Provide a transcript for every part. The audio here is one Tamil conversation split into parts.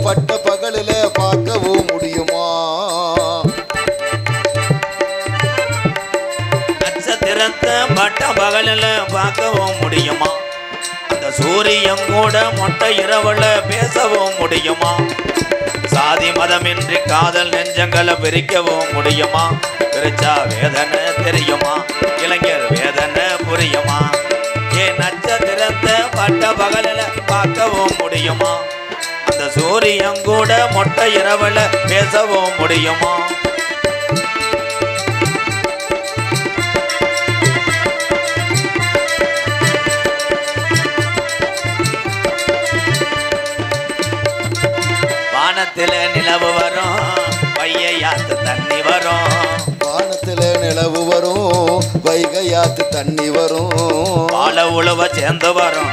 பட்ட பகலில பார்க்கவும் முடியுமா? நட்சத்திரத்தை பட்ட பகலில பார்க்கவும் முடியுமா? அந்த சூரியன் கூட மொட்டை இரவுல பேசவும் முடியுமா? சாதி மதமின்றி காதல் நெஞ்சங்களை பிரிக்கவும் முடியுமா? பிரிச்சா வேதனை தெரியுமா? இளைஞர் வேதனை புரியுமா? ஏன் நட்சத்திரத்தை பட்ட பகலில பார்க்கவும் முடியுமா? அந்த சூரியன் கூட மொட்டை இரவுல பேசவும் முடியுமா? வானத்தில நிலவு வரும், வைகையாத்து தண்ணி வரும். வானத்தில நிலவு வரும், வைகையாத்து தண்ணி வரும். வாழ உழவ சேர்ந்து வரும்,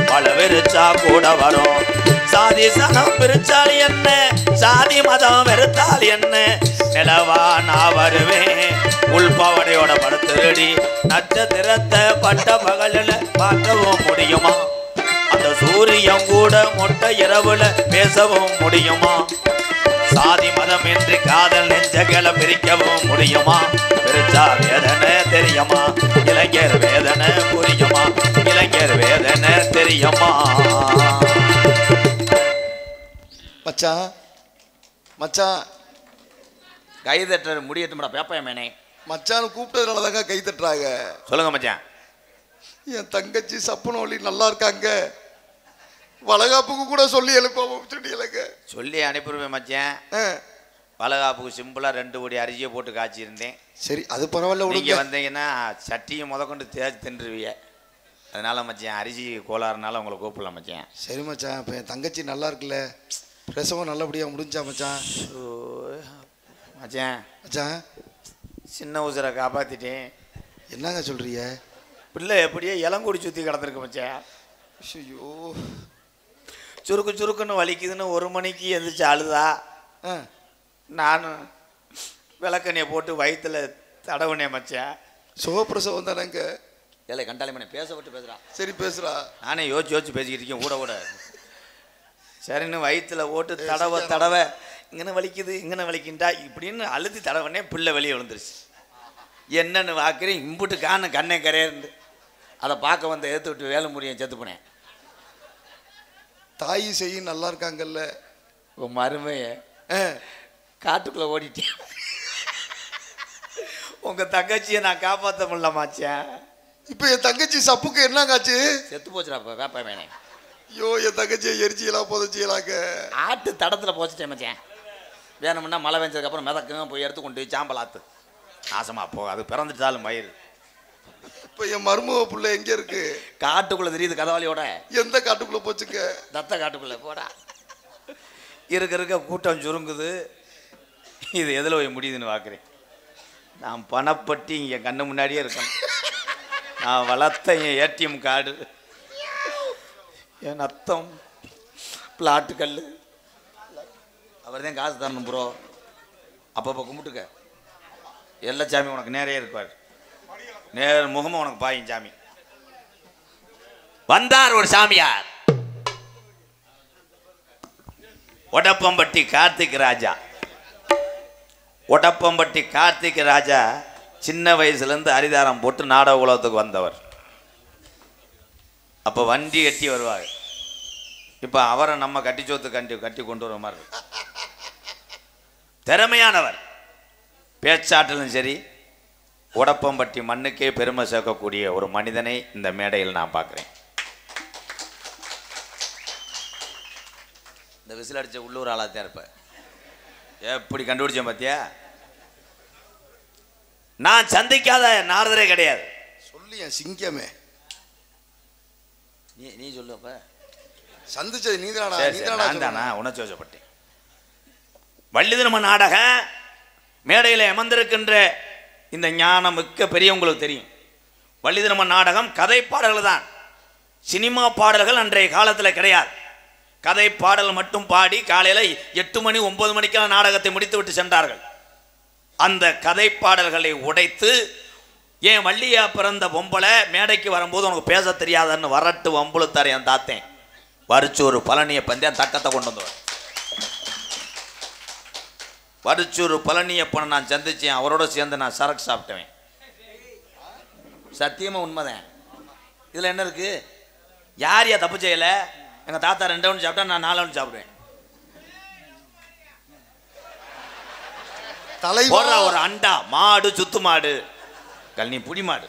வாழ விரிச்சா கூட வரும். சாதி சனம் பிரிச்சால் என்ன, சாதி மதம் வெறுத்தால் என்ன, நிலவா நான் வருவேன் உள்பாவடையோட படுத்துடி. நட்சத்திரத்தை பட்ட பகலில் பார்க்கவும் முடியுமா? அந்த சூரியன் கூட மொட்டை இரவுல பேசவும் முடியுமா? சாதி மதம் இன்றி காதல் நெஞ்சங்களை பிரிக்கவும் முடியுமா? பிரிச்சா வேதனை தெரியுமா? இளைஞர் வேதனை புரியுமா? இளைஞர் வேதனை தெரியுமா? மச்சான் மச்சான் கை தட்டுற முடியட்டும்டா பேப்பையமேனே. மச்சான் கூப்பிட்டதுனால தாங்க கை தட்டுறாங்க. சொல்லுங்க மச்சான். என் தங்கச்சி சப்புனோலி நல்லா இருக்காங்க, வளகாப்புக்கு கூட சொல்லி எழுப்ப சொல்லி அனுப்பிடுவேன் மச்சான். வளகாப்புக்கு சிம்பிளா 2 கோடி அரிசியை போட்டு காய்ச்சிருந்தேன். சரி அது பரவாயில்ல. நீங்க வந்தீங்கன்னா சட்டியை முதற்கொண்டு தேய்ச்சி தின்றுவிய. அதனால மச்சான் அரிசி கோளாறுனால உங்களை கூப்பிடலாம் மச்சான். சரி மச்சான், இப்போ என் தங்கச்சி நல்லா இருக்குல்ல, பிரசவம் நல்லபடியாக முடிஞ்சா மச்சான்? மச்சான் மச்சான் சின்ன உசுரை காப்பாற்றிட்டேன். என்னங்க சொல்கிறீங்க? பிள்ளை எப்படியே இளங்குடி சுற்றி கிடந்திருக்கு மச்சான். ஐயோ சுருக்கு சுருக்குன்னு வலிக்குதுன்னு 1 மணிக்கு எந்திரிச்சு அழுதா. நானும் விளக்கண்ணியை போட்டு வயிற்றுல தடவுனே மச்சான். சுகப்பிரசவம் தானேங்க? ஏழை கண்டாலே மணி பேசப்பட்டு பேசுகிறான். சரி பேசுகிறா. நானே யோசிச்சு பேசிக்கிட்டு இருக்கேன் கூட கூட. சரின்னு வயிற்றுல போட்டு தடவை இங்கன்னு வலிக்குது இங்கன்னு வலிக்கின்றா இப்படின்னு அழுத்தி தடவுனே பிள்ளை வெளியே விழுந்துருச்சு. என்னன்னு வாக்குறேன் இம்புட்டு கண்ணே கரையருந்து. அதை பார்க்க வந்து எடுத்து விட்டு வேலை முடியும் செத்து போனேன். தாய் செய்யும் நல்லா இருக்காங்கல்ல? உன் மருமைய காட்டுக்குள்ளே ஓடிட்டேன். உங்கள் தங்கச்சியை நான் காப்பாற்ற முடியலமாச்சேன். இப்போ என் தங்கச்சி சப்புக்கு என்னங்காச்சு? செத்து போச்சுடாப்பா வேப்பா வேணே. ஐயோ என் தங்கச்சியை எரிச்சியலாம் புதைச்சியலாங்க. ஆட்டு தடத்தில் போச்சுட்டேன் மச்சேன். வேணும்னா மழை பெஞ்சதுக்கப்புறம் மிதக்குங்க போய் எடுத்து கொண்டு சாம்பல் ஆற்று நாசமாக போ. அது பிறந்துட்டாலும் மயிறு. இப்போ என் மருமக பிள்ளை எங்கே இருக்கு? காட்டுக்குள்ளே தெரியுது கதவாளியோட. எந்த காட்டுக்குள்ளே போச்சுங்க? தத்த காட்டுக்குள்ளே போடா. இருக்க கூட்டம் சுருங்குது. இது எதில் போய் முடியுதுன்னு பார்க்குறேன். நான் பணப்பட்டி இங்கே கண்ணு முன்னாடியே இருக்கேன். நான் வளர்த்த என் ஏடிஎம் கார்டு, என் அத்தம் பிளாட்டு கல், அவர் தான் காசு தரணும் ப்ரோ. அப்பப்போ கும்பிட்டுக்க. எல்லா சாமி உனக்கு நேரே இருப்பார். நேர் முகமும் உனக்கு பாயும் சாமி. வந்தார் ஒரு சாமியார், ஒடப்பம்பட்டி கார்த்திக் ராஜா. ஒடப்பம்பட்டி கார்த்திக் ராஜா சின்ன வயசுலேருந்து அரிதாரம் போட்டு நாடக உலகத்துக்கு வந்தவர். அப்போ வண்டி கட்டி வருவார். இப்போ அவரை நம்ம கட்டிச்சோத்து கட்டி கொண்டு வர மாதிரி இருக்கு. திறமையானவர். பேச்சாற்றலும் சரி, ஒடப்பம்பட்டி மண்ணுக்கே பெருமை சேர்க்கக்கூடிய ஒரு மனிதனை இந்த மேடையில் நான் பார்க்குறேன். இந்த விசில் அடித்த உள்ளூர் ஆளாத்தான் இருப்பேன். எப்படி கண்டுபிடிச்சேன் பார்த்தியா? நான் சந்திக்காத நாரதரே கிடையாது. சொல்லிய சிங்கமே. நீ சொல்லுப்ப. சந்திச்சது நீதானா? உணர்ச்சி வசப்பட்டேன். வள்ளிதிரும நாடக மேடையில் அமர்ந்திருக்கின்ற இந்த ஞானம் மிக்க பெரியவங்களுக்கு தெரியும். வள்ளிதிரும நாடகம் கதை பாடல்கள் தான். சினிமா பாடல்கள் அன்றைய காலத்தில் கிடையாது. கதை பாடல் மட்டும் பாடி காலையில் 8 மணி 9 மணிக்கெல்லாம் நாடகத்தை முடித்து விட்டு சென்றார்கள். அந்த கதை பாடல்களை உடைத்து, ஏன் வள்ளியா பிறந்த பொம்பளை மேடைக்கு வரும்போது உனக்கு பேச தெரியாதுன்னு வரட்டு வம்புழுத்தார் என் தாத்தேன். வரிச்சு ஒரு பழனியை பந்தேன் தக்கத்தை கொண்டு வந்தவர். பரிச்சூர் பழனியப்பனை நான் சந்திச்சேன். அவரோட சேர்ந்து நான் சரக்கு சாப்பிட்டேன். சத்தியமாக உண்மைதான். இதில் என்ன இருக்குது? யார் தப்பு செய்யலை? எங்கள் தாத்தா 2 ஒன்று சாப்பிட்டா நான் 4 ஒன்று சாப்பிடுவேன். போடுறா ஒரு அண்டா மாடு, சுத்து மாடு, கல்னி புடி மாடு,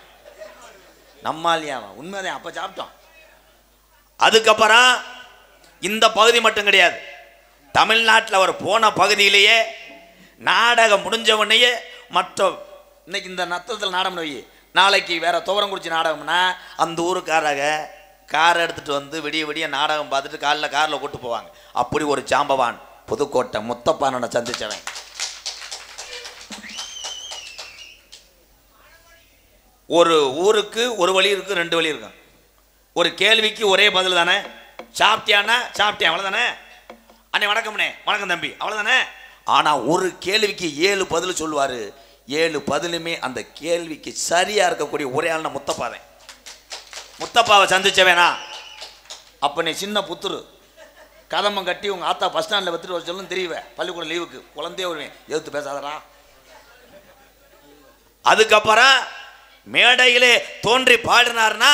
நம்மாலியாவா உண்மைதான். அப்போ சாப்பிட்டோம். அதுக்கப்புறம் இந்த பகுதி மட்டும் கிடையாது, தமிழ்நாட்டில் அவர் போன பகுதியிலேயே நாடகம் முடிஞ்சவனையே மற்ற இன்னைக்கு இந்த நத்தத்தில் நாடகம் வை, நாளைக்கு வேற துவரங்குறிச்சி நாடகம்னா அந்த ஊருக்காரங்க காரை எடுத்துட்டு வந்து விடிய விடிய நாடகம் பார்த்துட்டு காரில் கூட்டு போவாங்க. அப்படி ஒரு ஜாம்பவான் புதுக்கோட்டை முத்தப்பானனை சந்திச்சவன். ஒரு ஊருக்கு ஒரு வழி இருக்கு, 2 வழி இருக்கும். ஒரு கேள்விக்கு ஒரே பதில் தானே. சாப்பிட்டியானா சாப்பிட்டேன், அவ்வளோதானே. அண்ணே வணக்கம்ண்ணே, வணக்கம் தம்பி, அவ்வளோதானே. ஆனால் ஒரு கேள்விக்கு 7 பதில் சொல்லுவார். 7 பதிலுமே அந்த கேள்விக்கு சரியாக இருக்கக்கூடிய ஒரே ஆள்னா முத்தப்பாவை. முத்தப்பாவை சந்திச்சவேனா? அப்போ நீ சின்ன புத்துரு கதம்பம் கட்டி உங்கள் ஆத்தா பஸ் ஸ்டாண்டில் வச்சுட்டு வர சொல்லும் தெரியுவேன். பள்ளிக்கூடம் லீவுக்கு குழந்தையே வருவேன், எதிர்த்து பேசாதடா. அதுக்கப்புறம் மேடையிலே தோன்றி பாடினார்னா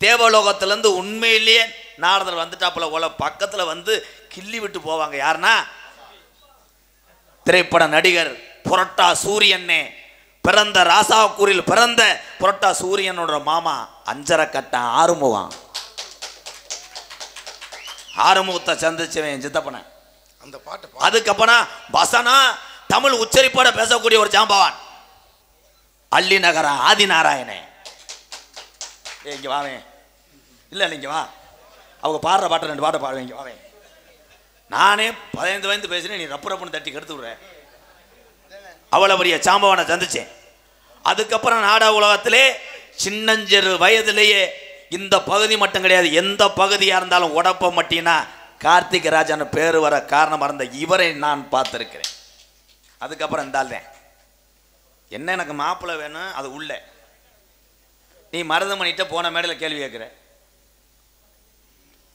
தேவலோகத்திலேருந்து உண்மையிலேயே நாரதர் வந்துட்டாப்புல போல பக்கத்தில் வந்து கிள்ளி விட்டு போவாங்க. யாருன்னா திரைப்பட நடிகர் புரட்டா சூரியனே பிறந்த ராசாக்கூரில் பிறந்த புரட்டா சூரியனோட மாமா அஞ்சரக்கட்ட ஆறுமுகம். ஆறுமுகத்தை சந்திச்சவன் சித்தப்பன அந்த பாட்டு. அதுக்கப்புறம் வசனா தமிழ் உச்சரிப்போட பேசக்கூடிய ஒரு ஜாம்பவான் அள்ளி நகர ஆதிநாராயணே. இங்க வாவே, இல்லை நீங்க வா, அவங்க பாடுற பாட்டை 2 பாட்டை பாடுவேன். இங்க வாவே, நானே 15 வயது பேசுறேன், நீ ரப்பு ரப்புன்னு தட்டி கெடுத்து விடுற. அவ்வளோ பெரிய சாம்பவானை சந்திச்சேன். அதுக்கப்புறம் நாடக உலகத்திலே சின்னஞ்சிறு வயதிலேயே இந்த பகுதி மட்டும் கிடையாது, எந்த பகுதியாக இருந்தாலும் உடப்ப மாட்டினா கார்த்திக் ராஜான்னு பேர் வர காரணமாக இருந்த இவரை நான் பார்த்துருக்கிறேன். அதுக்கப்புறம் இருந்தால்தான் என்ன எனக்கு மாப்பிள்ளை வேணும், அது உள்ள நீ மருதமணிகிட்ட போன மேடையில் கேள்வி கேட்குற,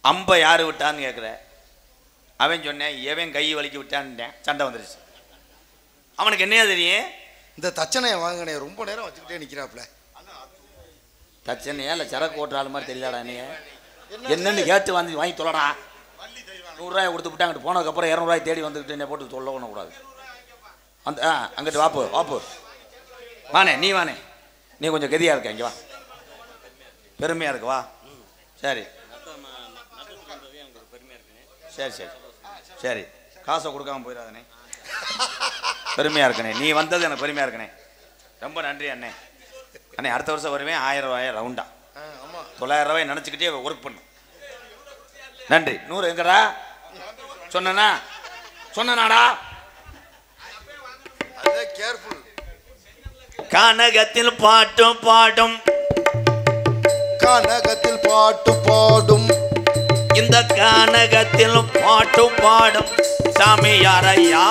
அம்பை யார் விட்டான்னு கேட்குற. அவன் சொன்னேன் எவன் கை வலிக்கி விட்டான்னு, சண்டை வந்துருச்சு. அவனுக்கு என்னையா தெரியும்? இந்த தச்சனையை வாங்கினே ரொம்ப நேரம் வச்சுக்கிட்டே நிற்கிறாப்புல. தச்சனையா இல்லை சரக்கு ஓட்டுற மாதிரி தெரியலடா. நீ என்னன்னு கேட்டு வந்து வாங்கி தொல்லடா. 100 ரூபாய் கொடுத்து விட்டு அங்கிட்டு போனதுக்கப்புறம் 200 ரூபாய் தேடி வந்துக்கிட்டு என்ன போட்டு சொல்ல பண்ணக்கூடாது. அந்த அங்கிட்டு வாப்பு வானே, நீ வானே, நீ கொஞ்சம் கதியாக இருக்க, இங்கே வா, பெருமையாக இருக்கு, வா. சரி சரி சரி சரி, காசை கொடுக்காம போயிடாதனே, பெருமையாக இருக்கனே. நீ வந்தது எனக்கு பெருமையாக இருக்கனே. ரொம்ப நன்றி அண்ணே. அண்ணே அடுத்த வருஷம் வருவேன், 1000 ரூபாய் ரவுண்டா. 900 ரூபாய் நினச்சிக்கிட்டே ஒர்க் பண்ணும். நன்றி. 100 எங்கடா சொன்னாடா? கேர்ஃபுல். கனகத்தில் பாட்டு பாடும், கனகத்தில் பாட்டு பாடும், இந்த கனகத்தில் பாட்டு பாடும் சாமியாரையா.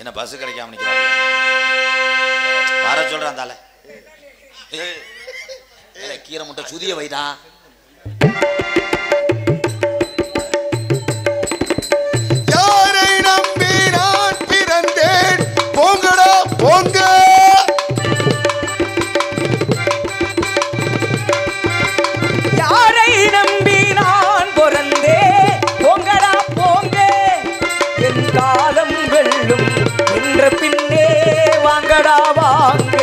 என்ன பஸ் கிடைக்காம நிக்கிறாங்க, வர சொல்றான் தால கீரை முட்டை சுதிய வைடா. யாரை நம்பி நான் பிறந்தேன், போங்கடா போங்க. யாரை நம்பி நான் பிறந்தேன், போங்கடா போங்க. என் காலம் வெல்லும் என்ற பின்னே வாங்கடா வாங்க.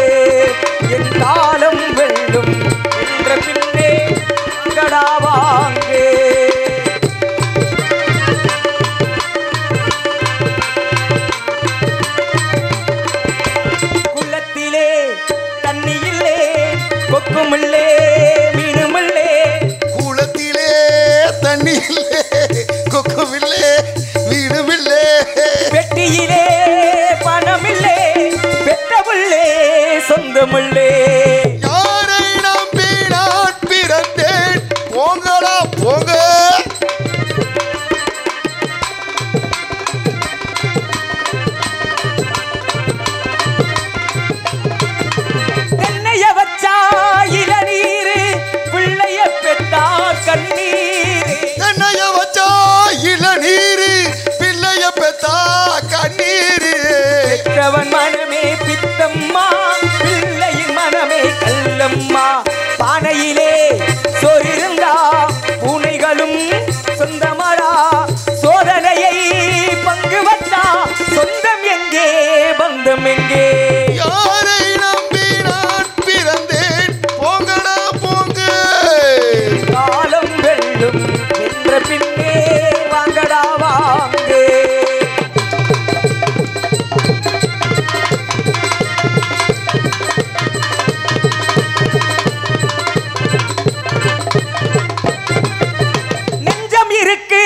என் காலம் வெல்லும் என்ற பின்னே வாங்கடா வாங்க. குளத்திலே தண்ணி இல்லே, கொக்குமில்லே, மீனுமில்லே. குளத்திலே தண்ணி இல்லே, கொக்குமில்லே, வீடுமில்லே. வெட்டியிலே பணமில்லே, பெற்றவில்லே, சொந்தமில்லே. யாரை நம்பி நான் பிறந்தேன், போங்கடா போங்க. கண்ணீர் தென்னைய வச்சா இளநீரு பிள்ளைய பெத்தா கண்ணீரு பெற்றவன் மனமே பித்தம்மா பிள்ளையின் மனமே கல்லம்மா பானையிலே சோறிருந்தா பூனைகளும் சொந்தமடா சோதனையை பங்கு வந்தா சொந்தம் எங்கே பந்தம் எங்கே யாரை நம்பி நான் பிறந்தேன் போங்கடா போங்க காலம் வெல்லும் என்ற பின்னே வாங்கடா வாங்கே நெஞ்சம் இருக்கு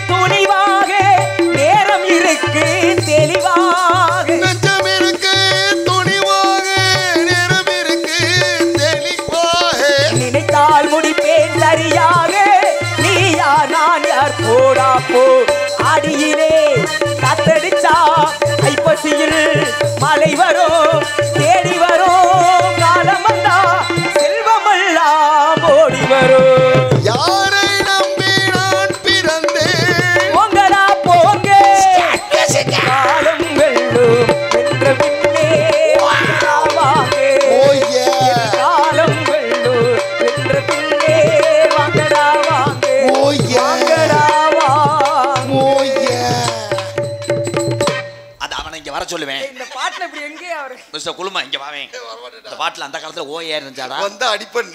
துணிவாக நேரம் இருக்கு தெளிவாக நெஞ்சம் இருக்கு துணிவாக நேரம் இருக்கு தெளிவாக நினைத்தால் முடிப்பேன் சரியாக நீ யார் நான் யார் போடா போ ஆடியிலே காத்தடிச்சா ஐப்பசியில் மழை வரும் தேடி வரும் காலம் வந்தா செல்வமெல்லாம் ஓடி வரும் யாரை நம்பி நான் பிறந்தேன் போங்கடா போங்க காலம் வெல்லும் என்ற பின்னே வாங்கடா வாங்க Oh yeah. காலம் வெல்லும் என்ற பின்னே வாங்கடா வாங்க Oh yeah. வாங்கடா வாங்க Oh yeah. அது அவனை இங்க வர சொல்லுவேன். இந்த பாட்டுல இப்படி எங்கே அவரு மிஸ்டர் குழுமா இங்க வாவேன். இந்த பாட்டுல அந்த காலத்துல ஓஏ இருந்துச்சாடா? வந்த அடிப்பன்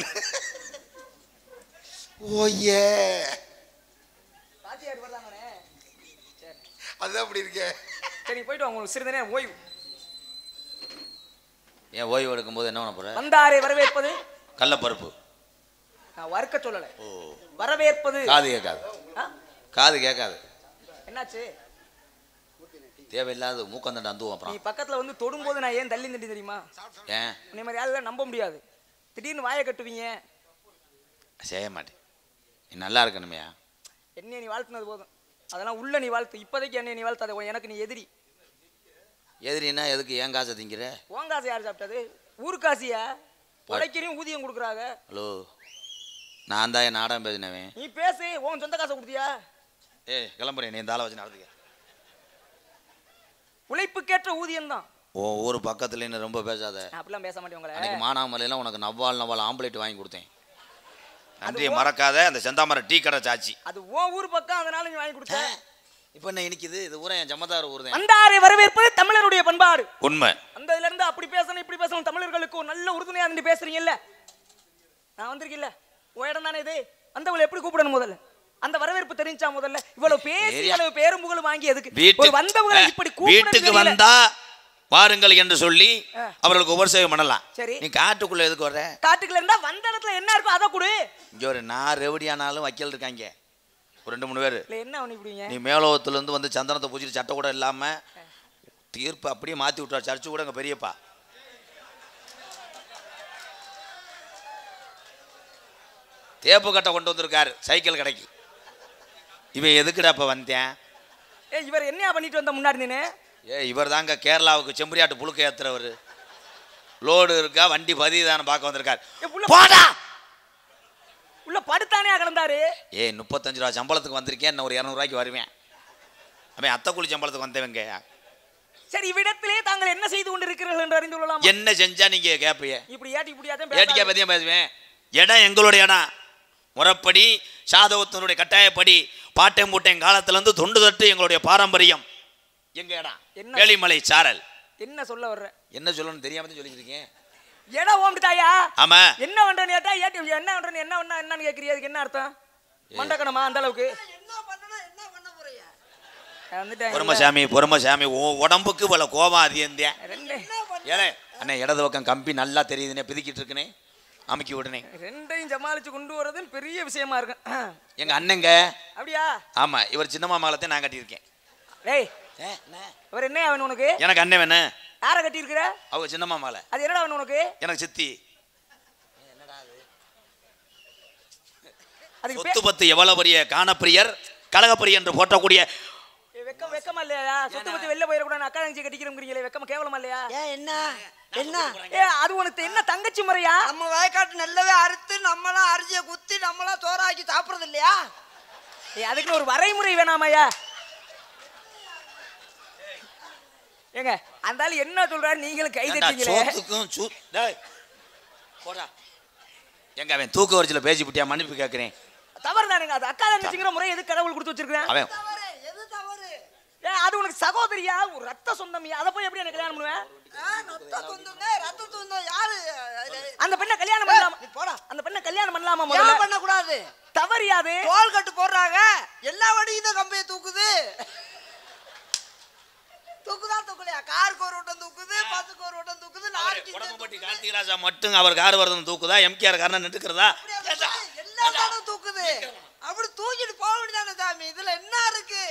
ஓயே பாத்தியார் வரலாமே சரி அது அப்படி இருக்கே சரி போய்ட்டு வாங்க உங்களுக்கு சிறிது நேரம் ஓய்வு ஏன் ஓய்வு எடுக்கும்போது என்ன பண்ண போற? வந்தாரை வரவேற்பது கள்ளப்பருப்பு. நான் வறுக்க சொல்லல வரவேற்பது காது கேட்காது. ஆ? காது கேட்காது. என்னாச்சு தேவையில்லாத மூக்கந்தண்ட அந்துவோம் நீ அப்புறம். பக்கத்துல வந்து தொடும்போது நான் ஏன் தள்ளி நின்று தெரியுமா ஏன் உன்னை மாதிரி யாரும் நம்ப முடியாது திடீர்னு வாயை கட்டுவீங்க செய்ய மாட்டேன். நீ நல்லா இருக்கணுமையா? என்னைய நீ வாழ்த்துனது போதும் அதெல்லாம் உள்ள நீ வாழ்த்து இப்போதைக்கு என்னைய நீ வாழ்த்தாத எனக்கு நீ எதிரி எதிரின்னா எதுக்கு ஏன் காசை திங்கிற? உன் காசு யார் சாப்பிட்டது ஊருக்காசியா உழைக்கிறீங்க ஊதியம் கொடுக்குறாங்க ஹலோ, நான் தான் என் நாடகம் பேசினவன். நீ பேசு உன் சொந்த காசை கொடுத்தியா ஏய் கிளம்புறேன், நீ இந்த ஆளை வச்சு நடந்துக்க. உழைப்புக்கேற்ற ஊதியம் தான் உன் ஊர் பக்கத்துல என்ன ரொம்ப பேசாத. அப்படிலாம் பேச மாட்டேன் உங்களை அன்னைக்கு மானாமலையெல்லாம் உனக்கு நவ்வால் ஆம்பளைட் வாங்கி கொடுத்தேன். நன்றியை மறக்காத. அந்த செந்தாமரை டீ கடை சாச்சி. அது உன் ஊர் பக்கம் அதனால நீ வாங்கி கொடுத்த இப்போ என்ன இனிக்குது? இது ஊரே என் ஜமதார் ஊர் தான். வந்தாரை வரவேற்பது தமிழருடைய பண்பாடு. உண்மை. அந்த இதுல இருந்து அப்படி பேசணும் இப்படி பேசணும் தமிழர்களுக்கு ஒரு நல்ல உறுதுணையா இருந்து பேசுறீங்கல்ல. நான் வந்திருக்கீல்ல உன் இடம் தானே இது. வந்தவங்களை எப்படி கூப்பிடணும் முதல்ல அந்த வரவேற்பு தெரிஞ்சா முதல்ல இவ்வளவு பேசி அளவு பேரும் புகழும் வாங்கி எதுக்கு ஒரு வந்தவங்களை இப்படி வீட்டுக்கு வந்தா வாருங்கள் என்று சொல்லி அவர்களுக்கு உபசேகம் பண்ணலாம். சரி, நீ காட்டுக்குள்ள எதுக்கு வர்ற? காட்டுக்குள்ள இருந்தா வந்த இடத்துல என்ன இருக்கும் அதை கொடு. இங்க ஒரு நான் ரெவடியானாலும் வைக்கல் இருக்காங்க ஒரு 2-3 பேர். என்ன பண்ணிவிடுவீங்க? நீ மேலோகத்துல இருந்து வந்து சந்தனத்தை பூச்சிட்டு சட்டை கூட இல்லாம தீர்ப்பு அப்படியே மாத்தி விட்டார். சர்ச்சு கூட எங்க பெரியப்பா தேப்பு கட்டை கொண்டு வந்திருக்காரு சைக்கிள் கடைக்கு. இவன் எதுக்குடா இப்ப வந்தேன்? இவர் என்ன பண்ணிட்டு வந்த முன்னாடி நீனு? இவர் தாங்க கேரளாவுக்கு செம்பரியாட்டு புழுக்க ஏத்துறவர். லோடு இருக்கா வண்டி பதிதான பார்க்க வந்திருக்காரு. போடா உள்ள படுத்தானே கலந்தாரு. 35 ரூபா சம்பளத்துக்கு வந்திருக்கேன், இன்னும் ஒரு 200 ரூபாய்க்கு வருவேன். அவன் அத்தக்குழி சம்பளத்துக்கு வந்தவங்க. சரி, இவ்விடத்திலே தாங்கள் என்ன செய்து கொண்டு இருக்கிறீர்கள் என்று அறிந்து கொள்ளலாம். என்ன செஞ்சா நீங்க கேப்பீங்க? இப்படி ஏட்டி இப்படியாதான் ஏட்டிக்கா பத்தியும் பேசுவேன். இடம் எங்களுடைய இடம். முறைப்படி சாதவத்தினுடைய கட்டாயப்படி பாட்டையும் மூட்டையும் காலத்துல இருந்து தொண்டு தட்டு எங்களுடைய பாரம்பரியம். எங்க இடம் வேலிமலை சாரல். என்ன சொல்ல வர்ற? என்ன சொல்லணும்னு தெரியாம தான் சொல்லிட்டு இருக்கேன். இடம் ஓம்பிட்டாயா? ஆமா. என்ன பண்றேன்னு கேட்டா ஏட்டி என்ன பண்றேன்னு என்னன்னு கேக்குறியா? அதுக்கு என்ன அர்த்தம்? மண்டக்கணமா அந்த அளவுக்கு? பொறுமசாமி உடம்புக்கு பல கோபம் அதிகந்தே. ஏலே அண்ணே இடது பக்கம் கம்பி நல்லா தெரியுதுனே பிதிக்கிட்டு இருக்குனே அமுக்கி விடுனே. ரெண்டையும் சமாளிச்சு கொண்டு வரது பெரிய விஷயமா இருக்கு. எங்க அண்ணங்க. அப்படியா? ஆமா, இவர் சின்ன மாமகளத்தை நான் கட்டியிருக்கேன். டேய் இவர் என்ன அவன் உனக்கு? எனக்கு அண்ணன் வேணும். யாரை கட்டி இருக்கிற? அவங்க சின்ன மாமகள. அது என்னடா அவன் உனக்கு? எனக்கு சித்தி. அது சொத்து பத்து எவ்வளவு பெரிய காணப்பிரியர் கலகப்பிரியர் என்று போற்றக்கூடிய வெக்கமா இல்லையா? சொத்து பத்தி வெளில போயிட கூட அக்கா தங்கச்சி கட்டிக்கிறோம்ங்கறீங்களே, வெக்கமா கேவலமா இல்லையா? என்ன என்ன அது உனக்கு என்ன தங்கச்சி முறையா? நம்ம வயக்காட்டு நெல்லவே அறுத்து நம்மளாம் அரிசியை குத்தி நம்மளாம் சோறாக்கி சாப்பிடுறது இல்லையா? அதுக்குன்னு ஒரு வரைமுறை வேணாமையா? ஏங்க அந்த ஆளு என்ன சொல்றாரு, நீங்களும் கை தட்டீங்களே. எங்க அவன் தூக்க வரிசையில பேசி விட்டியா? மன்னிப்பு கேட்கிறேன். தவறு தானுங்க. அது அக்கா தங்கச்சிங்கிற முறை எது கடவுள் கொடுத்து வச்சிருக்கேன்? அவன் எது தவறு? அது உனக்கு சகோதரியா, ஒரு ரத்த சொந்தமியா? அதை போய் எப்படி எனக்கு கல்யாணம் பண்ணுவேன்? அந்த பெண்ணை கல்யாணம் பண்ணலாமா? போடா. அந்த பெண்ணை கல்யாணம் பண்ணலாமா? முதல்ல பண்ண கூடாது. தவறியாது. தோல் கட்டு போடுறாங்க, எல்லா வண்டியும் தான் கம்பியை தூக்குது. தூக்குதான் தூக்கலையா? காருக்கு ஒரு வட்டம் தூக்குது, பஸ்ஸுக்கு ஒரு வட்டம் தூக்குது, குடம்பட்டி கார்த்திகராஜா மட்டும் அவர் கார் வரதும் தூக்குதா? எம்கேஆர் காரன் நின்றுக்கிறதா? எல்லா தானும் தூக்குது. அப்படி தூக்கிட்டு போக வேண்டியதானே சாமி, இதுல என்ன இருக்கு?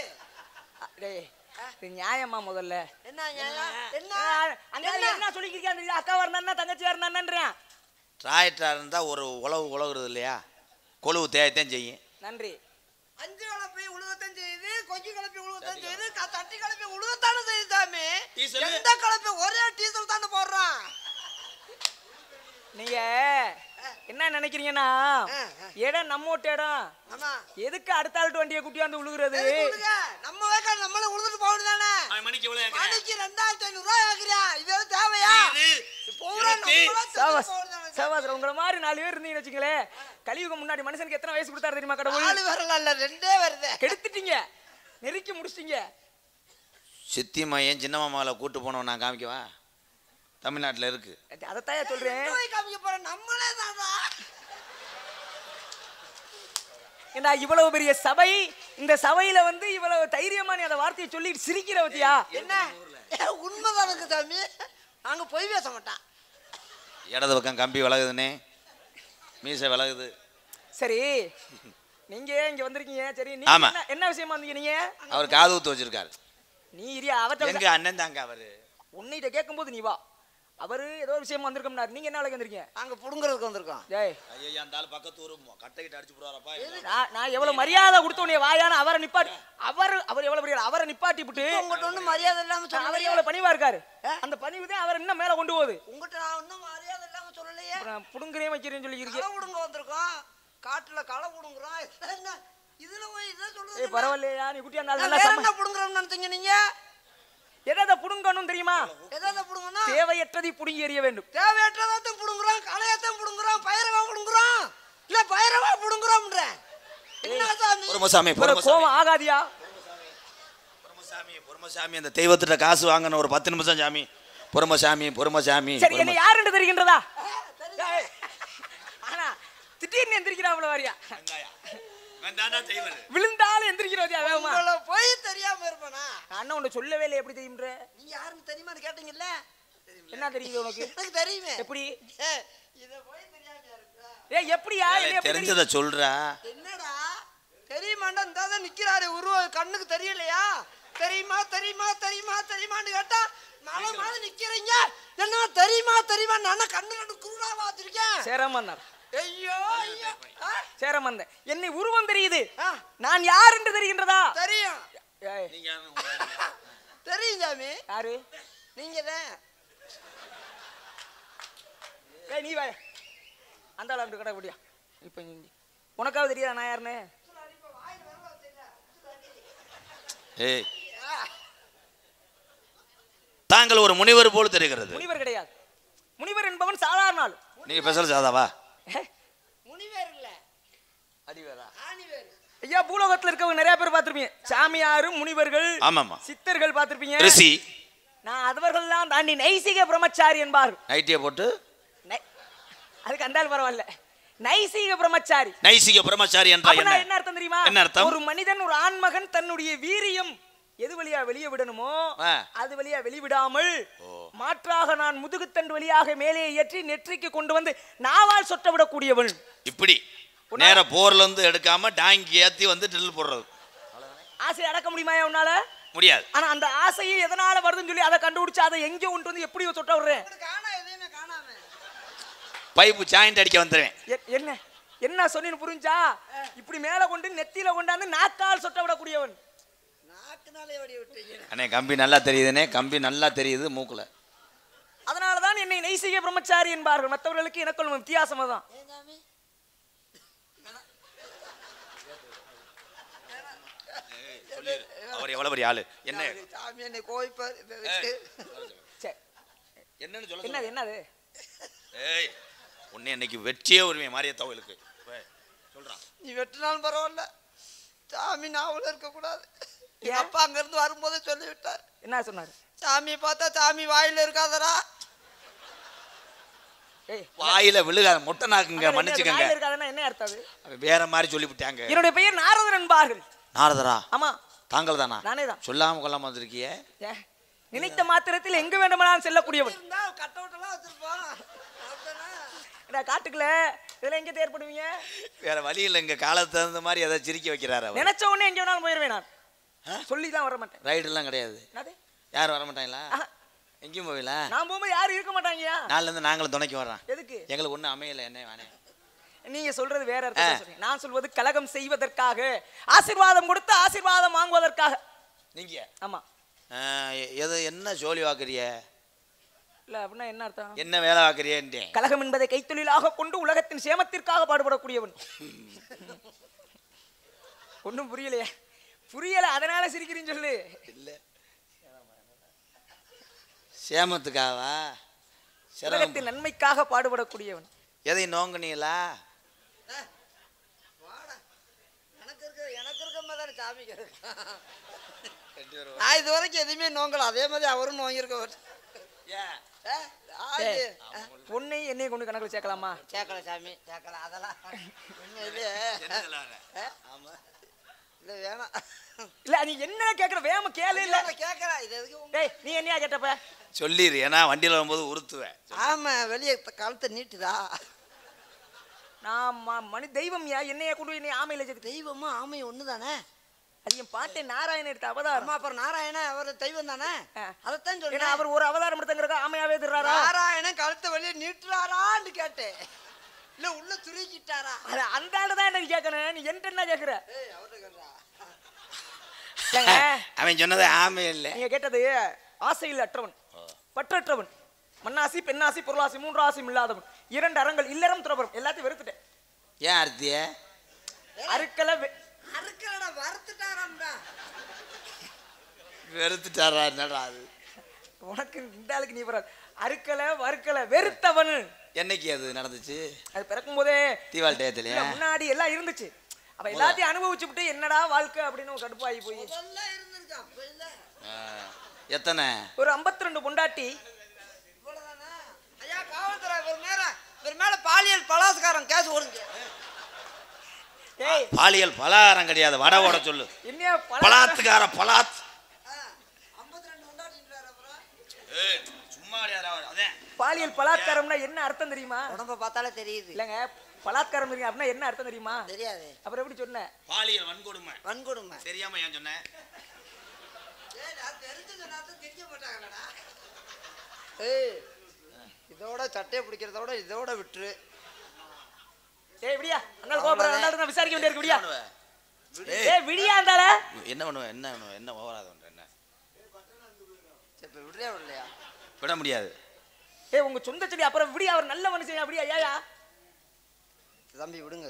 நியாயமா? முதல்ல என்ன நியாயம்? என்ன சொல்லிக்கிறீங்க? அக்காவா இருந்தா தங்கச்சியா இருந்தான்றேன். டிராக்டரா இருந்தா ஒரு உழவுறது இல்லையா? கொழுவு தேயத்தான் செய்யும். நன்றி. அஞ்சு கலப்பை உழுவத்தான் செய்யுது, கொஞ்சி கலப்பை உழுவத்தான் செய்யுது, தட்டி கலப்பை உழுவத்தானே செய்யுது சாமி. எந்த கலப்பை ஒரே டீசல் தானே போடுறான். நீங்க என்ன நினைக்கிறீங்கன்னா, இடம் நம்மோட்ட இடம், எதுக்கு அடுத்த ஆள்கிட்ட வண்டியை குட்டியாந்து உழுகுறது? நம்ம வேக்காடு நம்மள உழுதுட்டு போகணும் தானே. மணிக்கு 2500 ரூபாய் ஆகுறியா? இது தேவையா? சவாசரம் உங்களை மாதிரி 4 பேர் இருந்தீங்கன்னு வச்சுங்களேன், கலியுகம் முன்னாடி மனுஷனுக்கு எத்தனை வயசு கொடுத்தாரு தெரியுமா? கடவுள் 4 வரல, 2 வருது. கெடுத்துட்டீங்க, நெருக்கி முடிச்சிட்டீங்க. சித்தி மையன் சின்ன மாமாவில் கூட்டு போனோம். நான் காமிக்கவா? தமிழ்நாட்டில் இருக்கு. அதைத்தான் சொல்றேன். காமிக்க போறேன் நம்மளே தானா? ஏண்டா இவ்வளவு பெரிய சபை, இந்த சபையில வந்து இவ்வளவு தைரியமா நீ அந்த வார்த்தையை சொல்லி சிரிக்கிற பத்தியா? என்ன உண்மைதானுக்கு சாமி, நாங்க போய் பேச மாட்டான். இடது பக்கம் கம்பி விலகுதுன்னே, மீசை விலகுது. சரி, நீங்க இங்க வந்திருக்கீங்க. சரி, நீங்க என்ன விஷயமா வந்தீங்க? நீங்க அவர் காது ஊத்து வச்சிருக்காரு. நீ இரியா, அவர்ட்ட எங்க அண்ணன் தாங்க அவரு. உன்னிட்ட கேட்கும்போது நீ வா. அவரு ஏதோ ஒரு விஷயமா வந்திருக்கோம்னாரு. நீங்க என்ன வேலைக்கு வந்திருக்கீங்க? நாங்க புடுங்கிறதுக்கு வந்திருக்கோம். டேய் ஐயா, அந்த ஆளு பக்கத்து ஊரு கட்டைக்கிட்ட அடிச்சு போறாரப்பா. நான் எவ்வளவு மரியாதை கொடுத்த உன்னை வாயான அவரை நிப்பாட்டி, அவர் எவ்வளவு பெரிய அவரை நிப்பாட்டி விட்டு உங்ககிட்ட ஒன்றும் மரியாதை இல்லாம சொல்ல. அவர் எவ்வளவு பணிவா இருக்காரு. அந்த பணிவு தான் அவர் இன்னும் மேல கொண்டு போகுது. உங்ககிட்ட நான் ஒன்றும் மரியாதை இல்லாம சொல்லலையே. புடுங்குறே வைக்கிறேன்னு சொல்லி இருக்கீங்க. களை விடுங்க வந்திருக்கோம், காட்டுல களை விடுங்குறோம். என்ன இதுல போய் இதை சொல்றது? பரவாயில்லையா? நீ குட்டியா இருந்தாலும் என்ன புடுங்குறோம்னு நினைச்சீங்க நீங்க? எதை புடுங்கணும் தெரியுமா? எதை புடுங்கணும்? தேவையற்றதை புடுங்கி எறிய வேண்டும். தேவையற்றதான் புடுங்குறோம், களையத்தான் புடுங்குறோம், பயிரவா புடுங்குறோம், இல்ல பயிரவா புடுங்குறோம்ன்ற. கோவம் ஆகாதியா? பொறுமசாமி அந்த தெய்வத்திட்ட காசு வாங்கணும் ஒரு 10 நிமிஷம் சாமி. பொறுமசாமி. சரி, என்ன யாருன்னு தெரிகின்றதா? ஆனா திடீர்னு எந்திரிக்கிறாப்ல வாரியா? விழுந்தாலும் எந்திரிக்கிறோதியா? வேகமா போய் தெரியாம இருப்பானா? அண்ணன் உன்னை சொல்லவே இல்லை. எப்படி தெரியும்ன்ற? நீ யாருன்னு தெரியுமான்னு கேட்டீங்கல்ல. என்ன தெரியுது உனக்கு? எனக்கு தெரியுமே. எப்படி? இத போய் தெரியாம இருக்கா? எப்படியா? தெரிஞ்சத சொல்றா. என்னடா தெரியுமாண்டா? இந்தாத நிக்கிறாரு, உருவம் கண்ணுக்கு தெரியலையா? தெரியுமான்னு கேட்டா மலை மாதிரி நிக்கிறீங்க. என்ன தெரியுமா நான் கண்ணு கண்டு குருடா பாத்திருக்கேன். சேரமன்னர். ஐயோ சேரமன்னர், என்னை உருவம் தெரியுது, நான் யார் என்று தெரிகின்றதா? தெரியும் சாமி. யாரு நீங்க தான். நீ வா, அந்த ஆளு கடை முடியா. இப்ப உனக்காவது தெரியாதா நான் யாருன்னு? தாங்கள் ஒரு முனிவர் போல் தெரிகிறது. முனிவர் கிடையாது. முனிவர் என்பவன் சாதாரண ஆள். நீங்க பேசல சாதாவா? முனிவர் இல்ல, அடிவேரா. ஆணிவேர். ஐயா, பூலோகத்துல இருக்கவங்க நிறைய பேர் பார்த்திருப்பீங்க. சாமியாரு, முனிவர்கள், ஆமாமா, சித்தர்கள் பார்த்திருப்பீங்க. ரிஷி. நான் அவர்கள்லாம் தாண்டி நைசிக பிரம்மச்சாரி என்பார். நைட்டிய போட்டு அதுக்கு அந்த ஆள் பரவாயில்ல. நைசிக பிரம்மச்சாரி. நைசிக பிரம்மச்சாரி என்றால் என்ன அர்த்தம் தெரியுமா? என்ன அர்த்தம்? ஒரு மனிதன், ஒரு ஆண்மகன் தன்னுடைய வீரியம் எது வழியா வெளியே விடணுமோ அது வழியா வெளிவிடாமல் மாற்றாக நான் முதுகுத்தண்டு வழியாக மேலே ஏற்றி நெற்றிக்கு கொண்டு வந்து நாவால் சொட்ட விடக்கூடியவன். இப்படி நேர போர்ல இருந்து எடுக்காம டாங்கி ஏத்தி வந்து ட்ரில் போடுறது. ஆசை அடக்க முடியுமா உன்னால? முடியாது. ஆனா அந்த ஆசையை எதனால வருதுன்னு சொல்லி அதை கண்டுபிடிச்சு அதை எங்க கொண்டு வந்து எப்படி சொட்ட விடுறேன்? பைப்பு ஜாயிண்ட் அடிக்க வந்துருவேன். என்ன சொன்னு புரிஞ்சா? இப்படி மேல கொண்டு நெத்தியில கொண்டாந்து நாக்கால் சொட்ட விடக்கூடியவன். அண்ணே கம்பி நல்லா தெரியுதுனே, கம்பி நல்லா தெரியுது மூக்குல. அதனாலதான் என்னை நைசிக பிரம்மச்சாரி என்பார்கள். மற்றவர்களுக்கு எனக்குள்ள வித்தியாசமா தான். அவர் எவ்வளவு பெரிய ஆளு என்ன சாமி என்னை கோய்ப்பார். என்னன்னு சொல்ல என்னது என்னது? ஏய் உன்னை இன்னைக்கு வெற்றியே உரிமை மாறிய தவளுக்கு சொல்றான். நீ வெட்டினாலும் பரவாயில்ல, சாமி நாவல இருக்க கூடாது. என் அப்பா அங்க இருந்து வரும்போதே சொல்லி விட்டார். என்ன சொன்னாரு? சாமியை பார்த்தா சாமி வாயில இருக்காதரா. ஏய் வாயில விழுகாத மொட்டை நாக்குங்க, மன்னிச்சுக்கங்க. வாயில இருக்காதுன்னா என்ன அர்த்தம் அது? வேற மாதிரி சொல்லிவிட்டாங்க. என்னுடைய பெயர் நாரதர் என்பார்கள். நாரதரா? ஆமா. தாங்கள் தானா? நானே தான். சொல்லாம கொள்ளாம வந்திருக்கியே. நினைத்த மாத்திரத்தில் எங்கு வேண்டுமானாலும் செல்லக்கூடியவன். கட் அவுட் எல்லாம் வச்சிருப்பான். காட்டுக்குள்ள இதுல எங்க தேர்ப்படுவீங்க? வேற வழி இல்ல, இங்க காலத்து தகுந்த மாதிரி அதை சிரிக்க வைக்கிறாரு. நினைச்ச உடனே எங்க வேணாலும் போயிருவேன் நான். சொல்லிதான் வர மாட்டேன். ரைடு எல்லாம் கிடையாது. யாரும் வர மாட்டாங்களா? எங்கேயும் போவீங்களா? நான் போகும்போது யாரும் இருக்க மாட்டாங்கயா. நாளில இருந்து நாங்களும் துணைக்கு வர்றோம். எதுக்கு? எங்களுக்கு ஒண்ணு அமையல. என்ன வேணே? நீங்க சொல்றது வேற அர்த்தம் சொல்றீங்க. நான் சொல்வது கலகம் செய்வதற்காக, ஆசீர்வாதம் கொடுத்து ஆசீர்வாதம் வாங்குவதற்காக. நீங்க? ஆமா. எது என்ன ஜோலி வாக்குறிய? இல்ல அப்படின்னா என்ன அர்த்தம்? என்ன வேலை வாக்குறியேன்? கலகம் என்பதை கைத்தொழிலாக கொண்டு உலகத்தின் சேமத்திற்காக பாடுபடக்கூடியவன். ஒன்றும் புரியலையே? புரியல, அதனால சிரிக்கிறீன்னு சொல்லு. இல்ல சேமத்துக்காவா? உலகத்தின் நன்மைக்காக பாடுபடக்கூடியவன். எதை நோங்குனீங்களா? எனக்கு இருக்க மாதிரி சாமி நான் இது வரைக்கும் எதுவுமே நோங்கல, அதே மாதிரி அவரும் நோங்கிருக்க. பொண்ணை என்னைய கொண்டு கணக்குல சேர்க்கலாமா? சேர்க்கல சாமி, சேர்க்கல. அதெல்லாம் இல்ல வேணாம். இல்ல நீ என்ன கேக்குற? வேம கேளு. இல்ல கேக்குறா. இது எதுக்கு? டேய் நீ என்னையா கேட்டப்ப? சொல்லிரு, ஏன்னா வண்டியில வரும்போது உறுத்துவேன். ஆமா, வெளியே கழுத்தை நீட்டுதா. நான் மனு தெய்வம் யா, என்னைய கொண்டு என்னை ஆமையில சேர்த்து. தெய்வமும் ஆமையும் ஒண்ணுதானே? அது என் பாட்டை நாராயணன் எடுத்த அவதாரம். அப்புறம் நாராயணன் அவர் தெய்வம் தானே? அதைத்தான் ஏன்னா சொல்றேன். அவர் ஒரு அவதாரம் எடுத்தங்கிறக்க ஆமையாவே திருறாரா? நாராயணன் கழுத்தை வெளியே நீட்டுறாரான்னு கேட்டேன். இல்ல உள்ள துருக்கிட்டாரா? அந்த ஆளுதான் என்ன கேட்கணும். நீ என்கிட்ட என்ன கேக்குற? அவன் சொன்னது ஆமை இல்ல, நீங்க கேட்டது ஆசையில் அற்றவன், பற்றற்றவன், மண்ணாசி பெண்ணாசி பொருளாசி மூன்று ஆசையும் இல்லாதவன், இரண்டு அறங்கள் இல்லறம் துறவரம் எல்லாத்தையும் வெறுத்துட்டேன். ஏன் அர்த்திய? அறுக்கல அறுக்கலடா, வறுத்துட்டாராம்டா. வெறுத்துட்டாரா? என்னடா அது? உனக்கு இந்த ஆளுக்கு நீ வராது. அறுக்கல வறுக்கல வெறுத்தவன். என்னைக்கு அது நடந்துச்சு? அது பிறக்கும் போதே தீபாவளி டயத்துலயா? முன்னாடி எல்லாம் இருந்துச்சு. அப்ப எல்லாத்தையும் அனுபவிச்சு விட்டு என்னடா வாழ்க்கை அப்படின்னு கடுப்பாகி போய் எத்தனை? ஒரு 52 பொண்டாட்டி. ஐயா காவல்துறை இவர் மேல பாலியல் பலாத்காரம் கேஸ் ஓடுங்க. ஏய் பாலியல் பலாரம் கிடையாது, வட ஓட சொல்லு. என்ன பலாத்துக்கார பலாத் 52 பொண்டாட்டின்றாரு. அப்புறம் ஏய் சும்மா அதே பாலியல் பலாத்காரம்னா என்ன அர்த்தம் தெரியுமா? உடம்ப பார்த்தாலே தெரியுது. இல்லங்க, பலாத்காரம் தெரியும் அப்படின்னா என்ன அர்த்தம் தெரியுமா? தெரியாது. அப்புறம் எப்படி சொன்ன? பாலியல் வன்கொடுமை. வன்கொடுமை தெரியாம ஏன் சொன்ன? ஏய் நான் தெரிஞ்சு சொன்னாதான் தெரிய மாட்டாங்கடா. ஏய் இதோட சட்டையை பிடிக்கிறதோட இதோட விட்டுரு. ஏய் விடியா, அண்ணா கோபுரம் ரெண்டாவது நான் விசாரிக்க வேண்டியிருக்கு. விடியா ஏய் விடியா அந்தால என்ன பண்ணுவ? என்ன பண்ணுவ? என்ன ஓவராத பண்ற? என்ன இப்ப விடுறியா விடலையா? விட முடியாது. ஏய் உங்க சொந்த செடி அப்புறம் விடியா, அவர் நல்ல மனுஷன். அப்படியா? ஏயா தம்பி விடுங்க.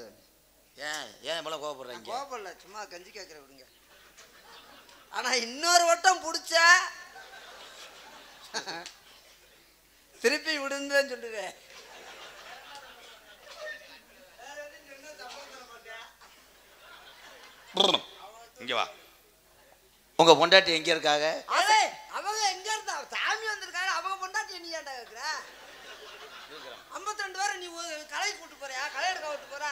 ஏன் ஏன் இவ்வளவு கோவப்படுறீங்க? கோபம் சும்மா கஞ்சி கேட்குற விடுங்க. ஆனா இன்னொரு வட்டம் பிடிச்ச திருப்பி விடுன்னு சொல்லுவேன். இங்க வா. உங்க பொண்டாட்டி எங்க இருக்காங்க? அவங்க எங்க இருந்தா? சாமி வந்திருக்காரு, அவங்க பொண்டாட்டி நீ ஏன்டா கேக்குற? 52 பேரை நீ கலைக்கு கூட்டு போறியா? கலையெடுக்க விட்டு போற?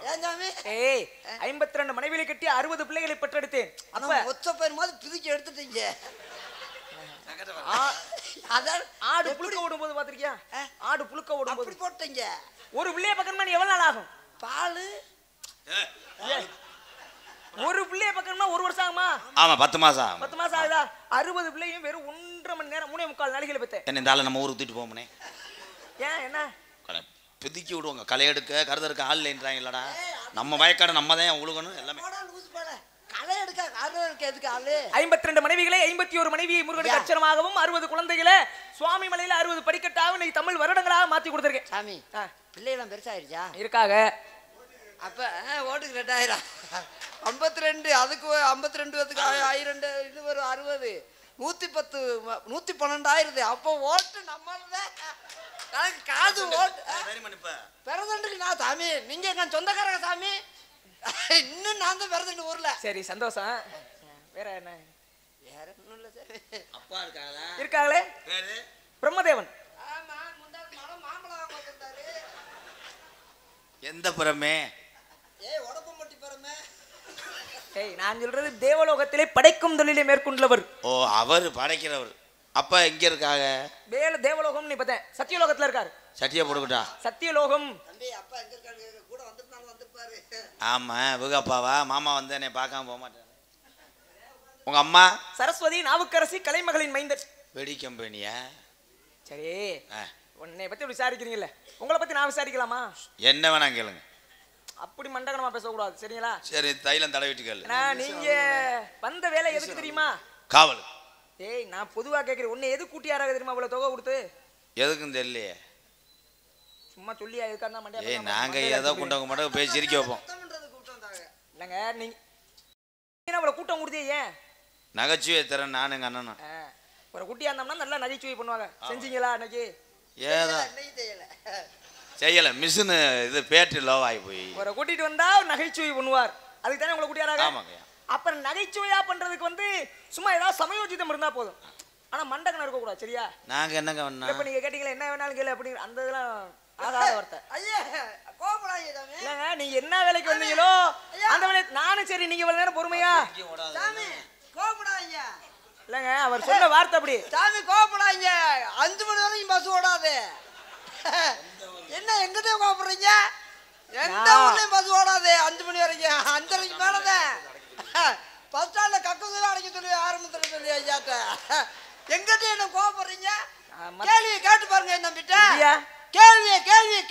ஏன் சாமி? ஏய் 52 மனைவிகளை கட்டி 60 பிள்ளைகளை பெற்றெடுத்தேன். அப்ப ஒத்த பேர் மாதிரி பிரிச்சு எடுத்துட்டீங்க. அதான் ஆடு புழுக்க ஓடும்போது பாத்திருக்கியா? ஆடு புழுக்க ஓடும்போது அப்படி போட்டீங்க. ஒரு பிள்ளைய பக்கம்னா நீ எவ்வளவு நாள் ஆகும்? பாலு ஒரு பிள்ளைய பக்கம்னா 1 வருஷம் ஆகுமா? ஆமா 10 மாசம். 10 மாசம் ஆகுதா? 60 பிள்ளையும் வெறும் 1.5 மணி நேரம் 3.25 நாளைக்கு பெத்தேன். என்ன இந்த ஆளை நம்ம ஊருக்கு தூக்கிட்டு போமனே? ஏன் என்ன? பிதிக்கி விடுவாங்க. களை எடுக்க கருத இருக்க ஆள் இல்லைன்றாங்க. இல்லடா நம்ம வயக்காடு நம்ம தான் உழுகணும் எல்லாமே. அதை எடுக்க அருவருக்கு எதுக்கு ஆளு 52 மனைவிகளை 51 மனைவியை முருகனுக்கு அச்சரமாகவும் 60 குழந்தைகளை சுவாமி மலையில 60 படிக்கட்டாகவும் இன்னைக்கு தமிழ் வருடங்களாக மாத்தி கொடுத்துருக்கேன். சாமி பிள்ளைலாம் பெருசாயிருச்சா? இருக்காக. அப்ப ஓட்டுக்கு 2000 52 அதுக்கு 52 1000 இது ஒரு 60 110 112 அப்போ ஓட்டு நம்மளதான் எனக்கு காது ஓட்டு பிறந்தண்டுக்கு நான் சாமி நீங்க எங்க சொந்தக்காரங்க சாமி இன்னும் நான் தான் பிறந்துட்டு ஊர்ல. சரி சந்தோஷம். வேற என்ன? வேற ஒண்ணும் இல்ல சாமி. அப்பா இருக்காங்களா? இருக்காங்களே. பிரம்மதேவன். ஆமா முந்தாள் மரம் மாம்பழம் வாங்க வந்தாரு. எந்த புறமே? ஏய் உடப்பம்பட்டி புறமே. ஏய் நான் சொல்றது தேவலோகத்திலே படைக்கும் தொழிலை மேற்கொண்டவர். ஓ அவர் படைக்கிறவர். அப்ப எங்க இருக்காங்க? தேவலோகம் நீ பார்த்தேன் சத்தியலோகத்துல இருக்காரு. சட்டியை போட்டுக்கிட்டா சத்தியலோகம். தம்பி அப்பா எங்க இருக்காரு? கூட வந்திருந்தாலும் வந்திருப்பாரு. ஆமா இவங்க அப்பாவா? மாமா வந்து என்னை பார்க்காம போக மாட்டேன். உங்க அம்மா? சரஸ்வதி நாவுக்கரசி கலைமகளின் மைந்தர். வெடி கம்பெனியா? சரி உன்னை பத்தி விசாரிக்கிறீங்கல்ல, உங்களை பத்தி நான் விசாரிக்கலாமா? என்ன வேணா கேளுங்க. அப்படி மண்டகனமா பேசக்கூடாது சரிங்களா? சரி தைலம் தடவிட்டு கேளு. நீங்க வந்த வேலை எதுக்கு தெரியுமா? காவல். ஏய் நான் பொதுவா கேட்கிறேன், உன்னை எது கூட்டியாராக தெரியுமா இவ்வளவு தொகை கொடுத்து? எதுக்கும் தெரியலையே. சும்மா சொல்லியா எதுக்கா தான் மண்டே. ஏய் நாங்க ஏதோ குண்டவங்க மட்டும் பேசி சிரிக்க வைப்போம். இல்லைங்க நீங்க அவ்வளவு கூட்டம் கொடுத்தே ஏன்? நகைச்சுவை தரேன் நானும் எங்க அண்ணனும். ஒரு குட்டியா இருந்தோம்னா நல்லா நகைச்சுவை பண்ணுவாங்க. செஞ்சீங்களா அன்னைக்கு? ஏதோ செய்யல மிஷினு இது பேட்டரி லோ ஆகி போய். ஒரு கூட்டிட்டு வந்தா நகைச்சுவை பண்ணுவார். அதுக்கு தானே உங்களை கூட்டியாராக? ஆமாங்க. அப்புறம் நகைச்சுவையா பண்றதுக்கு வந்து சும்மா ஏதாவது சமயோஜிதம் இருந்தா போதும். ஆனா மண்டகனம் இருக்க கூடாது சரியா? நாங்க என்னங்க பண்ணா? இப்ப நீங்க கேட்டீங்களா என்ன வேணாலும் கேளு அப்படி அந்த இதெல்லாம் ஆகாத வார்த்தை. ஐயா கோபப்படாதீங்க சாமி. இல்லங்க நீங்க என்ன வேலைக்கு வந்தீங்களோ அந்த வேலை நானும் சரி நீங்க இவ்வளவு நேரம் பொறுமையா. சாமி கோபப்படாதீங்க. இல்லங்க அவர் சொன்ன வார்த்தை அப்படி. சாமி கோபப்படாதீங்க. 5 மணி வரைக்கும் பஸ் ஓடாது. என்ன எங்கிட்ட கோபப்படுறீங்க? எந்த ஊர்லயும் பஸ் ஓடாது 5 மணி வரைக்கும். 5:30க்கு மேலதான் பஸ் ஸ்டாண்ட்ல கக்கூசுல அடைக்க சொல்லி ஆரம்பத்துல சொல்லி ஐயாட்ட எங்கிட்ட என்ன கோபப்படுறீங்க? கேள்வியை கேட்டு பாருங்க என் தம்பிட்ட. கேள்வியை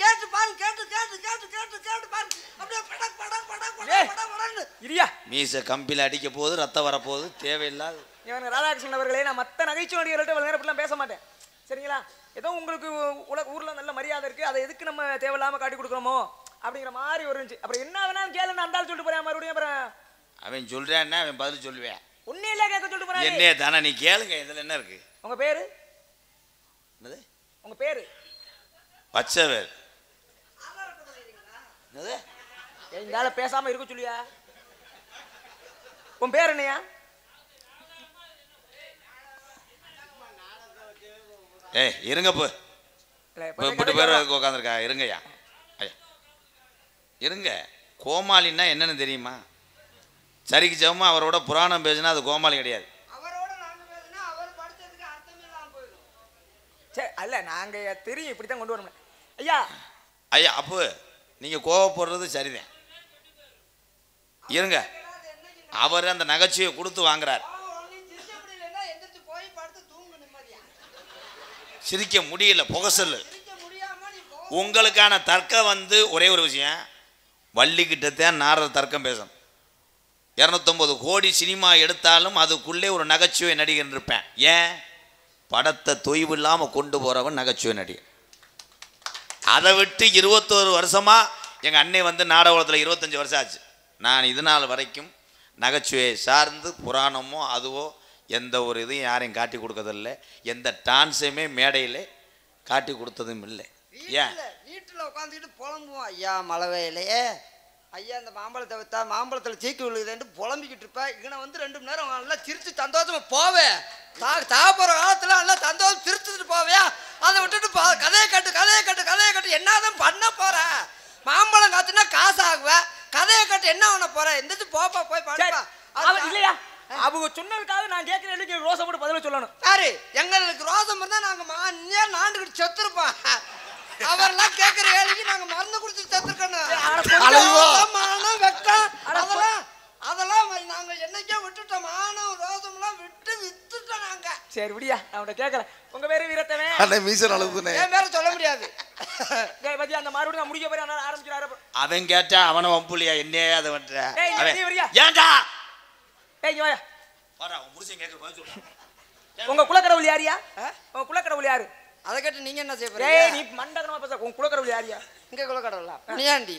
கேட்டு பாருங்க. கேட்டு பாருங்க. அப்படியே படக் படக் படக் படக் படக் இரியா மீச கம்பில அடிக்க போகுது ரத்தம் வர போகுது தேவையில்லாத. இவன் ராதாகிருஷ்ணன் அவர்களே நான் மற்ற நகைச்சுவை நடிகர்கள்ட்ட இவ்வளவு நேரம் இப்படிலாம் பேச மாட்டேன் சரிங்களா? ஏதோ உங்களுக்கு ஊர்ல நல்ல மரியாதை இருக்கு, அதை எதுக்கு நம்ம தேவையில்லாம காட்டி கொடுக்குறோமோ அப்படிங்கிற மாதிரி ஒரு இருந்துச்சு. அப்புறம் என்ன வேணாலும் கேளுன்னு அந்த ஆள் சொல்லிட்டு போறேன் மறுபடியும். அப்புறம் அவன் சொல்றான்னா அவன் பதில் சொல்லுவேன். உன்னே இல்ல கேட்க சொல்லிட்டு போறேன். என்னே தானே நீ கேளுங்க. இதுல என்ன இருக்கு? உங்க பேரு என்னது? உங்க பேரு பச்சவேர். என்னது? எங்கால பேசாம இருக்க சொல்லியா? உன் பேர் என்னையா? ஏய் இருங்க போ. இப்படி பேர் உட்காந்துருக்கா இருங்கய்யா. ஐயா இருங்க. கோமாளின்னா என்னன்னு தெரியுமா? சரிக்கு சமமா அவரோட புராணம் பேசினா அது கோமாளி கிடையாது. அவரோட நாங்க பேசினா அவர் படிச்சதுக்கு அர்த்தமே இல்லாம போயிடும். சரி அல்ல நாங்க தெரியும் இப்படித்தான் கொண்டு வரணும் ஐயா. ஐயா அப்போ நீங்க கோவப்படுறது சரிதான். இருங்க அவர் அந்த நகைச்சுவையை கொடுத்து வாங்குறார். சிரிக்க முடியல புகசல். உங்களுக்கான தர்க்கம் வந்து ஒரே ஒரு விஷயம். வள்ளிக்கிட்டத்தான் நாரத தர்க்கம் பேசணும். 250 கோடி சினிமா எடுத்தாலும் அதுக்குள்ளே ஒரு நகைச்சுவை நடிகர் இருப்பேன். ஏன்? படத்தை தொய்வு இல்லாமல் கொண்டு போகிறவன் நகைச்சுவை நடிகர். அதை விட்டு 21 வருஷமா எங்கள் அண்ணே வந்து நாடகத்தில் 25 வருஷம் ஆச்சு. நான் இது நாள் வரைக்கும் நகைச்சுவையை சார்ந்து புராணமோ அதுவோ எந்த ஒரு இதையும் யாரையும் காட்டி கொடுக்கறதில்லை. எந்த டான்ஸையுமே மேடையில் காட்டி கொடுத்ததும் இல்லை. ஏன்? வீட்டில் உட்காந்துக்கிட்டு புலம்புவோம். ஐயா மழை வேலையே ஐயா இந்த மாம்பழத்தை வைத்தா மாம்பழத்தில் சீக்கு விழுகுதுன்ட்டு புலம்பிக்கிட்டு இருப்பேன். இங்கே வந்து 2 மணி நேரம் நல்லா சிரித்து சந்தோஷமா போவேன். சாப்பிட்ற காலத்தில் நல்லா சந்தோஷம் சிரிச்சுட்டு போவேன். அதை விட்டுட்டு கதையை கட்டு என்னதான் பண்ண போகிறேன்? மாம்பழம் காத்துனா காசு ஆகுவேன். கதையை கட்டு என்ன பண்ண போகிறேன்? எந்திரிச்சு போப்பா போய் பாடுப்பா. இல்லையா அவங்க சொன்னதுக்காக நான் கேட்கிற எனக்கு ரோசை போட்டு பதில சொல்லணும். யாரு எங்களுக்கு ரோசம் இருந்தா நாங்க நாண்டுகிட்டு செத்துருப்போம். அவரெல்லாம் கேட்கிற வேலைக்கு நாங்க மருந்து குடிச்சு செத்துருக்கணும். அதெல்லாம் நாங்க என்னைக்கே விட்டுட்டோம். மானம் ரோசம் எல்லாம் வித்துட்டோம் நாங்க. சரி விடியா அவன் கேட்கறேன். உங்க பேரு வீரத்தவன் மீசன் அளவுக்குனே என் பேரை சொல்ல முடியாது. அந்த மறுபடியும் நான் முடிக்க போறேன் ஆரம்பிக்கிறாரு. அவன் கேட்டா அவனை வம்புலியா என்னையே அதை வந்த ஏன்டா ஏன்டா ஏய் இங்க வாயா. வாடா உன் புருஷன் கேக்குற பதில் சொல்லு. உங்க குலக்கடவுள் யாரியா? உங்க குலக்கடவுள் யாரு? அதை கேட்டு நீங்க என்ன செய்ய ஏய் போறீங்க? நீ மண்டகனமா பேச. உங்க குலக்கடவுள் யாரியா? இங்க குலக்கடவுளா? புனியாண்டி.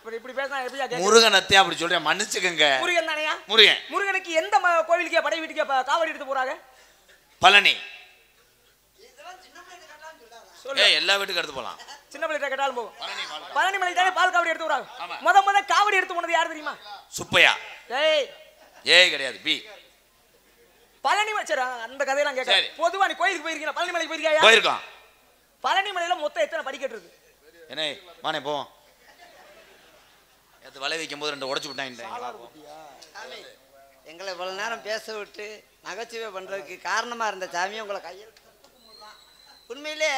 இப்படி பேசினா எப்படியா கேக்குது? முருகனத்தை அப்படி சொல்றேன், மன்னிச்சுக்கங்க. முருகன் தானேயா? முருகன். முருகனுக்கு எந்த கோவிலுக்கே படை வீட்டுக்கே காவடி எடுத்து போறாங்க? பழனி. இதெல்லாம் சின்ன பிள்ளைங்க கேட்டான்னு சொல்றாங்க. ஏய் எல்லா வீட்டுக்கும் எடுத்து போலாம். சின்ன பிள்ளைகிட்ட கேட்டாலும் போகும். பழனி. பழனி மலை தானே பால் காவடி எடுத்து போறாங்க. ஆமா. முத காவடி எடுத்து போனது யாரு தெரியுமா? சுப்பையா. ஏய் ஏய் கிடையாது, பி. பழனி மச்சரா அந்த கதையெல்லாம் கேட்க. சரி. பொதுவா நீ கோயிலுக்கு போயிருக்கீங்களா? பழனி மலைக்கு போயிருக்கியா? போயிருக்கோம். பழனி மலையில மொத்தம் எத்தனை படிக்கட்டு இருக்கு? என்ன வானே போவோம். நேற்று வலை வைக்கும் போது 2 உடைச்சு விட்டாங்க. சாமி, எங்களை இவ்வளவு நேரம் பேச விட்டு நகைச்சுவை பண்றதுக்கு காரணமா இருந்த சாமி உங்களை கையில் உண்மையிலே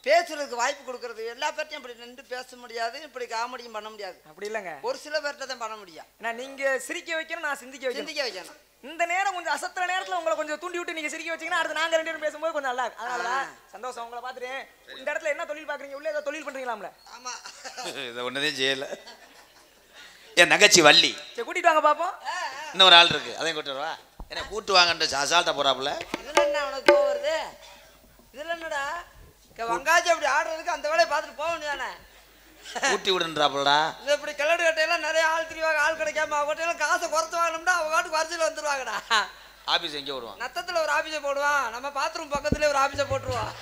பேசுறதுக்கு வாய்ப்பு கொடுக்கறது. எல்லா பேர்ட்டையும் இப்படி நின்று பேச முடியாது, இப்படி காமெடியும் பண்ண முடியாது. அப்படி இல்லைங்க. ஒரு சில பேர்ட்ட தான் பண்ண முடியும். ஏன்னா நீங்க சிரிக்க வைக்கணும், நான் சிந்திக்க வைக்கணும். சிந்திக்க வைக்கணும். இந்த நேரம் கொஞ்சம் அசத்துற நேரத்துல உங்களை கொஞ்சம் தூண்டி விட்டு நீங்க சிரிக்க வச்சீங்கன்னா அடுத்து நாங்க 2 பேரும் பேசும்போது கொஞ்சம் நல்லா இருக்கு. அதனாலதான் சந்தோஷம் உங்களை பார்த்துட்டு. இந்த இடத்துல என்ன தொழில் பாக்குறீங்க? உள்ள ஏதோ தொழில் பண்றீங்களாம்ல? ஆமா. இதை ஒன்னதே செய்யல. என் நகைச்சி வள்ளி. சரி கூட்டிட்டு வாங்க பாப்போம். இன்னொரு ஆள் இருக்கு, அதையும் கூட்டு வரவா? என்ன கூட்டு வாங்கன்ற அசால்ட்டா போறாப்புல. இதுல என்ன உனக்கு கோவம் வருது? இதுல என்னடா வங்காச்சி அப்படி ஆடுறதுக்கு அந்த வேலையை பார்த்துட்டு போக வேண்டியதானே? கூட்டி விடுன்றாப்புலடா. இது இப்படி கிளடு கட்டையெல்லாம் நிறைய ஆள் திரிவாங்க. ஆள் கிடைக்காம அவங்ககிட்ட காசை குறைச்சு வாங்கணும்னா அவங்க காட்டுக்கு வரிசையில் வந்துருவாங்கடா. ஆபீஸ் எங்கே வருவான்? நத்தத்தில் ஒரு ஆபீஸை போடுவான், நம்ம பாத்ரூம் பக்கத்துலேயே ஒரு ஆபீஸை போட்டுருவான்.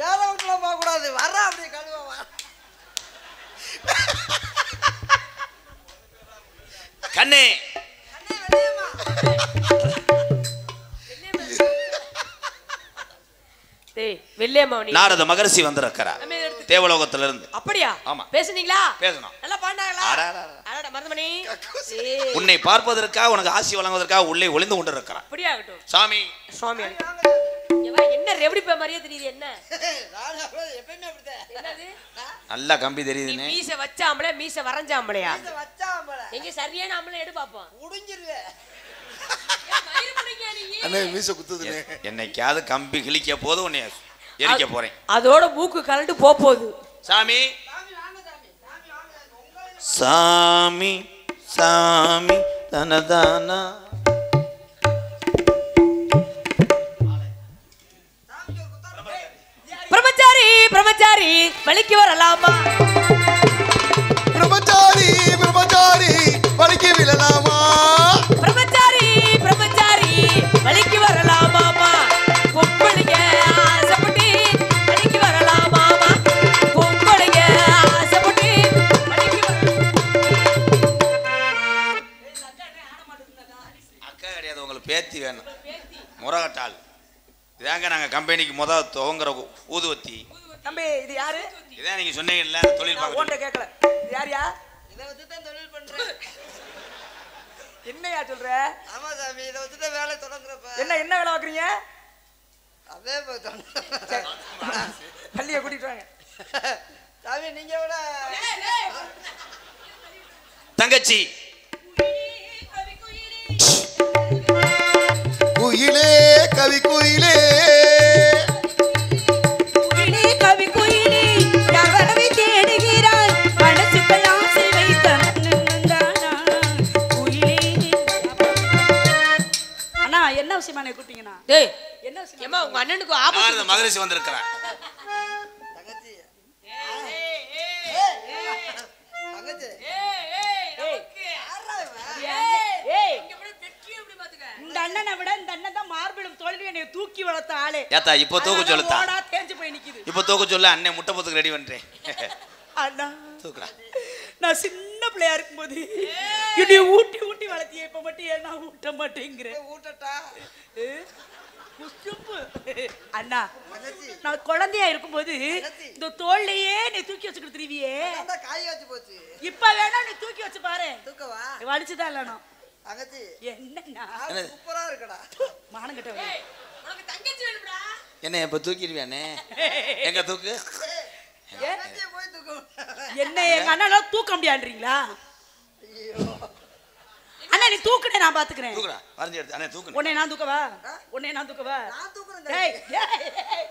வேலை விட்டுலாம் போகக்கூடாது, வர்றா அப்படியே கழுவா. கண்ணே நாரத மகரிஷி வந்திருக்கிறா தேவலோகத்துல இருந்து. அப்படியா? ஆமா. பேசுனீங்களா? பேசணும். நல்லா பாண்டாங்களா? அடடா. மருதமணி உன்னை பார்ப்பதற்காக உனக்கு ஆசி வழங்குவதற்காக உள்ளே ஒளிந்து கொண்டிருக்கிறான். அப்படியா? ஆகட்டும் சாமி. சுவாமி என்ன ரெவடி பே மாதிரியே தெரியுது. என்ன எப்பயுமே அப்படிதான். என்னது? நல்லா கம்பி தெரியுதுன்னு. மீசை வச்சாம்பளே மீசை வரைஞ்சாம்பளையா? வச்சாம்பள எங்க சரியான ஆம்பளை எடு பாப்போம். முடிஞ்சிருவேன். அண்ணே மீச குத்துதுனே. என்னைக்காவது கம்பி கிழிக்க போது உன்னை எரிக்க போறேன். அதோட மூக்கு கலண்டு போகுது. சாமி சாமி சாமி தனதானா. பிரம்மச்சாரி பிரம்மச்சாரி வலிக்கு வரலாமா? பிரம்மச்சாரி பிரம்மச்சாரி வலிக்கு விழலாமா? பிரம்மச்சாரி பிரம்மச்சாரி வலிக்கு வரலாமாமா? பொம்பளைங்க ஆசைப்பட்டு வலிக்கு வரலாமாமா? பொம்பளைங்க ஆசைப்பட்டு வலிக்கு அக்கா கிடையாது, உங்களுக்கு பேத்தி வேணும். முறகட்டாள். இதாங்க நாங்க கம்பெனிக்கு முதல் துவங்குற ஊதுவத்தி. தம்பி இது யாரு? இதான் நீங்க சொன்னீங்கல்ல தொழில் ஓட்ட பார்க்க. கேட்கல. இது யாரியா? இதை வச்சு தான் தொழில் பண்றேன். என்னையா சொல்ற? ஆமா சாமி, இதை வச்சு தான் வேலை தொடங்குறப்ப. என்ன வேலை பாக்குறீங்க? அதே பள்ளியை கூட்டிட்டு வாங்க. சாமி நீங்க விட தங்கச்சி குயிலே கவி குயிலே குயிலே கவி குயிலே யார் வரவை தேடுகிறாய்? மனசுக்குள் ஆசை வைத்த மன்னன்தானா குயிலே. அண்ணா என்ன விஷயமா என்ன கூப்பிட்டீங்கண்ணா? டேய் என்ன விஷயம்? ஏம்மா உங்க அண்ணனுக்கு நாரத ஆபத்து. மகரிஷி வந்திருக்கிறார். தங்கச்சி தங்கச்சி ஏய் இந்த அண்ணனை விட இந்த அண்ணன் தான் மார்பிளும் தோல்வி என்னை தூக்கி வளர்த்த ஆளே. ஏத்தா இப்போ தூக்கு சொல்லுத்தா. ஓடா தேஞ்சு போய் நிக்குது. இப்போ தூக்கு சொல்ல அண்ணே முட்டை போத்துக்கு ரெடி பண்றேன். அண்ணா தூக்குடா. நான் சின்ன பிள்ளையா இருக்கும்போது என்னை ஊட்டி ஊட்டி வளர்த்திய இப்ப மட்டும் ஏன் நான் ஊட்ட மாட்டேங்கிறேன்? ஊட்டட்டா குசும்பு. அண்ணா தங்கச்சி நான் குழந்தையா இருக்கும்போது இந்த தோல்லையே நீ தூக்கி வச்சுக்கிட்டு திருவியே. அதான் காய் வச்சு போச்சு. இப்ப வேணா நீ தூக்கி வச்சு பாரு. தூக்கவா வலிச்சுதான் இல்லைனா தங்கச்சி? என்னண்ணா சூப்பரா இருக்கடா. மானம் கட்ட உனக்கு தங்கச்சி வேணும்டா. என்ன இப்ப தூக்கிடுவியானே? எங்க தூக்கு? தங்கச்சியை போய் தூக்கு. என்ன எங்க அண்ணால தூக்க முடியாதுன்றீங்களா? அண்ணா நீ தூக்குனே நான் பாத்துக்கிறேன். தூக்குடா. வரைஞ்சி எடுத்து அண்ணே தூக்கு. உன்னை நான் தூக்கவா? உன்னை நான் தூக்கவா? நான் தூக்குறேன் ஏய் தங்கச்சி. ஏய், ஏய்,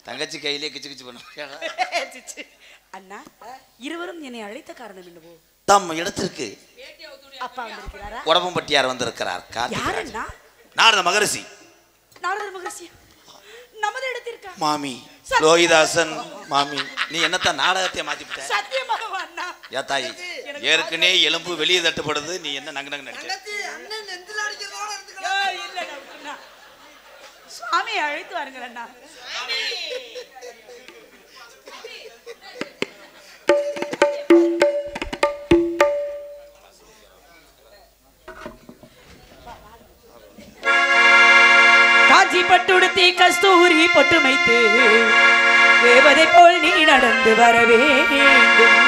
தங்கச்சி கையிலே கிச்சு கிச்சு பண்ண சிச்சு. அண்ணா இருவரும் என்னை அழைத்த காரணம் என்னவோ? தம் இடத்திற்கு அப்பா வந்திருக்கிறாரா? உடம்பம்பட்டியார் வந்திருக்கிறார். யார் அண்ணா? நாரத மகரிஷி. நாரதர் மகரிஷி நமது இடத்திற்கா? மாமி லோகிதாசன் மாமி, நீ என்னத்தான் நாடகத்தை மாத்திவிட்ட? சத்தியமாகவா அண்ணா? ஏ தாயி, ஏற்கனவே எலும்பு வெளியே தட்டுப்படுது, நீ என்ன நங்கு நங்கு நடிச்ச? தங்கச்சி அண்ணன் நெஞ்சில அடிக்கிறதோட இருந்துக்கலாம். இல்ல அண்ணா, சுவாமியை அழைத்து வாருங்கள் அண்ணா. காஞ்சி பட்டுடுத்தி கஸ்தூரி பொட்டு வைத்து தேவதை போல் நீ நடந்து வர வேண்டும்.